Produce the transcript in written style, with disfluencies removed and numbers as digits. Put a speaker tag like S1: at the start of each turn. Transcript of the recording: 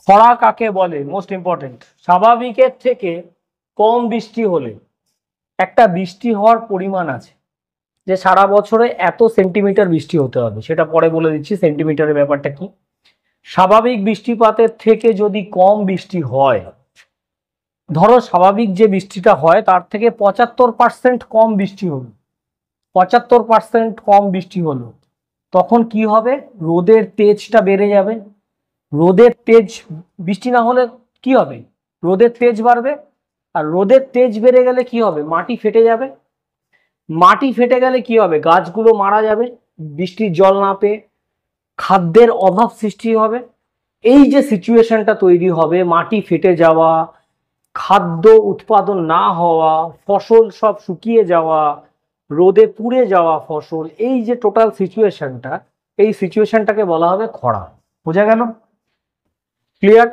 S1: খরা কাকে বলে? Most important. স্বাভাবিকের থেকে কম বৃষ্টি হলে একটা বৃষ্টি হওয়ার পরিমাণ আছে, যে সারা বছরে এত সেন্টিমিটার বৃষ্টি হতে হবে, সেটা পরে বলে দিচ্ছি সেন্টিমিটারের ব্যাপারটা কি। স্বাভাবিক বৃষ্টিপাতের থেকে যদি কম বৃষ্টি হয়, ধরো স্বাভাবিক যে বৃষ্টিটা হয় তার থেকে 75% কম বৃষ্টি হলো, 75% কম বৃষ্টি হলো, তখন কি হবে? রোদের তেজটা বেড়ে যাবে। রোদের তেজ, বৃষ্টি না হলে কি হবে? রোদের তেজ বাড়বে, আর রোদের তেজ বেড়ে গেলে কি হবে? মাটি ফেটে যাবে। মাটি ফেটে গেলে কি হবে? গাছগুলো মারা যাবে, বৃষ্টির জল না পেয়ে খাদ্যের অভাব সৃষ্টি হবে। এই যে সিচুয়েশনটা তৈরি হবে, মাটি ফেটে যাওয়া, খাদ্য উৎপাদন না হওয়া, ফসল সব শুকিয়ে যাওয়া, রোদে পুড়ে যাওয়া ফসল, এই যে টোটাল সিচুয়েশনটা, এই সিচুয়েশনটাকে বলা হবে খরা। বোঝা গেল? ক্লিয়ার?